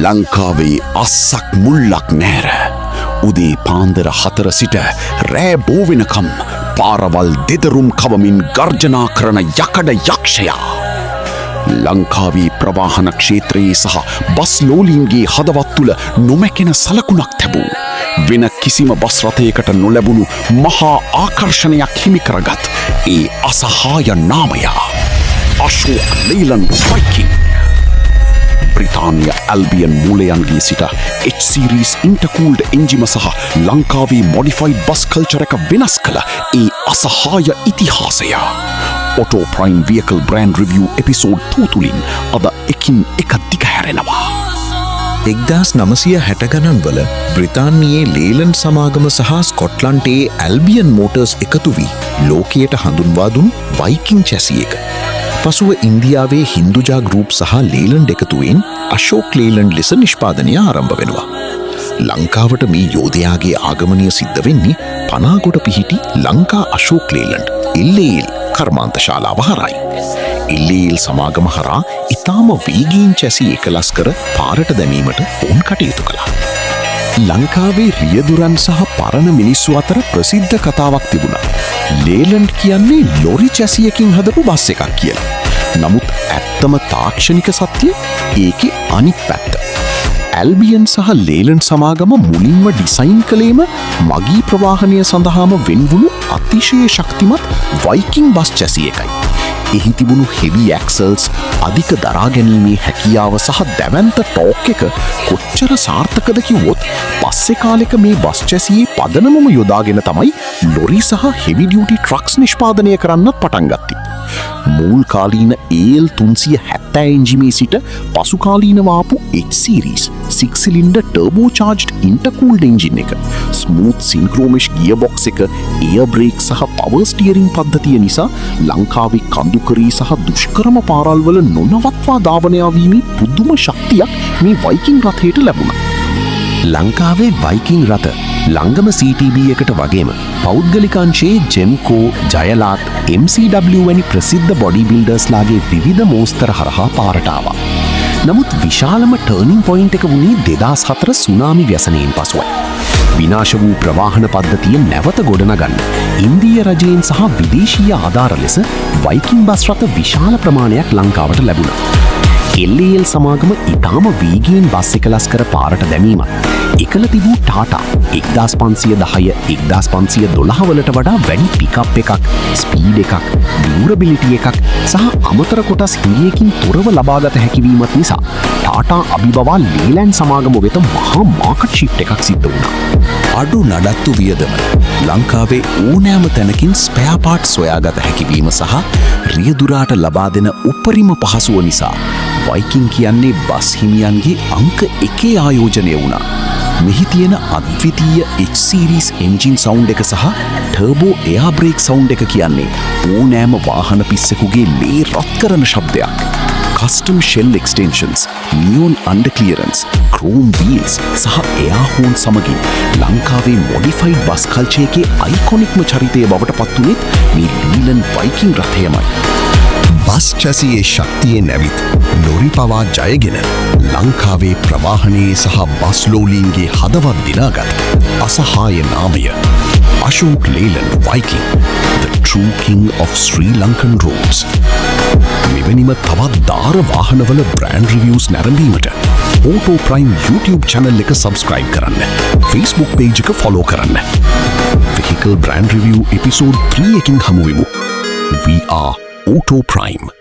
ලංකාවේ අස්සක් මුල්ලක් නෑර. උදේ පාන්දර 4 සිට රෑ බෝ වෙනකම් පාරවල් දෙදරුම් කවමින් ගර්ජනා කරන යකඩ යක්ෂයා. ලංකාවේ ප්‍රවාහන ක්ෂේත්‍රයේ සහ බස් ලෝලීන්ගේ හදවත් තුළ නොමැකෙන සලකුණක් තැබූ වෙන කිසිම බස් රථයකට නොලැබුණු මහා ආකර්ෂණයක් හිමි කරගත් ඒ අසහාය නාමය අශෝක් ලේලන්ඩ් වයිකින්. බ්‍රිතාන්‍ය ඇල්බියන් මූලයන්ගේ සිට H-series intercooled එන්ජිම සහ ලංකාවේ මොඩිෆයිඩ් බස් කල්චර් එක වෙනස් කළ ඒ අසහාය ඉතිහාසය. Auto Prime Vehicle Brand Review episode 2 තුලින් අද එකින් එක දිගහැරෙනවා. 1960 ගණන්වල බ්‍රිතාන්‍යයේ ලේලන්ඩ් සමාගම සහ ස්කොට්ලන්තයේ ඇල්බියන් මෝටර්ස් එකතු වී ලෝකයට හඳුන්වා දුන් වයිකින් චැසි එක. පසුව ඉන්දියාවේ හින්දුජා ගෲප් සහ ලේලන්ඩ් එකතුවෙන් අශෝක් ලේලන්ඩ් ලෙස නිෂ්පාදනය ආරම්භ වෙනවා. ලංකාවට මේ යෝධයාගේ ආගමනය සිද්ධ වෙන්නේ පනාගොඩ පිහිටි ලංකා අශෝක් ලේලන්ඩ් LAL කර්මාන්තශාලාව හරයි. LAL සමාගම හරහා ඉතාම වේගීන් චැසි එකලස් කර පාරට දැමීමට ඔවුන් කටයුතු කළා. ලංකාවේ රියදුරන් සහ පරණ මිනිස්සු අතර ප්‍රසිද්ධ කතාවක් තිබුණා. ලේලන්ඩ් කියන්නේ ලොරි චැසියකින් හදපු බස් එකක් කියලා. නමුත් ඇත්තම තාක්ෂණික සත්‍ය ඒකේ අනිත් පැත්ත. ඇල්බියන් සහ ලේලන්ඩ් සමාගම මුලින්ම ඩිසයින් කළේම මගී ප්‍රවාහනය සඳහාම වෙන්වුණු අතිශය ශක්තිමත් වයිකින් බස් චැසි එකයි. එහි තිබුණු හෙවි ඇක්සල්ස්, අධික දරා ගැනීමේ හැකියාව සහ දැවැන්ත ටෝක් එක කොච්චර සාර්ථකද කිව්වොත් පස්සේ කාලෙක මේ බස් චැසියේ පදනමම යොදාගෙන තමයි ලොරි සහ හෙවි ඩියුටි ට්‍රක්ස් නිෂ්පාදනය කරන්නත් පටන් ගත්තේ. මූල් කාලීන AL 370 එන්ජිමේ සිට පසු කාලීනව ආපු H-series 6 cylinder turbocharged intercooled engine එක, smooth synchromesh gearbox එක, air brake සහ power steering පද්ධතිය නිසා ලංකාවේ කඳුකරී සහ දුෂ්කරම පාරල් වල නොනවත්වා ධාවනය වීමේ පුදුම ශක්තියක් මේ වයිකින් රථයට ලැබුණා. ලංකාවේ වයිකින් රථ ලංගම CTB එකට වගේම පෞද්ගලිකංශයේ ජෙම්කෝ, ජයලාත්, MCW වැනි ප්‍රසිද්ධ බොඩි බිල්ඩර්ස්ලාගේ විවිධ මෝස්තර හරහා පාරට ආවා. නමුත් විශාලම ටර්නින් පොයින්ට් එක වුණේ 2004 සුනාමි ව්‍යසනයෙන් පසුවයි. විනාශ වූ ප්‍රවාහන පද්ධතිය නැවත ගොඩනගන්න ඉන්දීය රජයෙන් සහ විදේශීය ආධාර ලෙස වයිකින් බස් රථ විශාල ප්‍රමාණයක් ලංකාවට ලැබුණා. LAL සමාගම ඉතාම වේගයෙන් බස් එකලස් කර පාරට දැමීමත් එකල තිබූ ටාටා 1510 1512 වලට වඩා වැඩි පිකප් එකක්, ස්පීඩ් එකක්, ඩියුරබිලිටි එකක් සහ අමතර කොටස් හිමියකින් තොරව ලබාගත හැකිවීමත් නිසා ටාටා අභිබවා ලේලන්ඩ් සමාගම වෙත මහා මාකට් ෂිෆ්ට් එකක් සිද්ධ වුණා. අඩු නඩත්තු වියදම, ලංකාවේ ඕනෑම තැනකින් ස්පෙයා පාර්ට්ස් සොයාගත හැකිවීම සහ රියදුරාට ලබා දෙන උපරිම පහසුව නිසා වයිකින් කියන්නේ බස් හිමියන්ගේ අංක 1 ආයෝජනය වුණා. මෙහි තියෙන අද්විතීය H-series engine sound එක සහ turbo air brake sound එක කියන්නේ ඕනෑම වාහන පිස්සෙකුගේ ලේ රත් කරන ශබ්දයක්. custom shell extensions, neon underclearance, chrome wheels සහ air horn සමගින් ලංකාවේ modified bus culture එකේ iconic චරිතය බවට පත් වුණේ මේ ලීලන්ඩ් වයිකින් රථයමයි. බස් චැසියේ ශක්තියෙන් ඇවිත් ලොරි පවා ජයගෙන ලංකාවේ ප්‍රවාහනයේ සහ බස් ලෝලීන්ගේ හදවත් දිනාගත් අසහාය නාමය Ashok Leyland Viking, the true king of Sri Lankan roads. මෙවැනිම තවත් දාර වාහනවල බ්‍රෑන්ඩ් රිවිව්ස් නැරඹීමට Auto Prime YouTube channel එක subscribe කරන්න. Facebook page එක follow කරන්න. Vehicle Brand Review episode 3 එකින් හමු වෙමු. We are Auto Prime.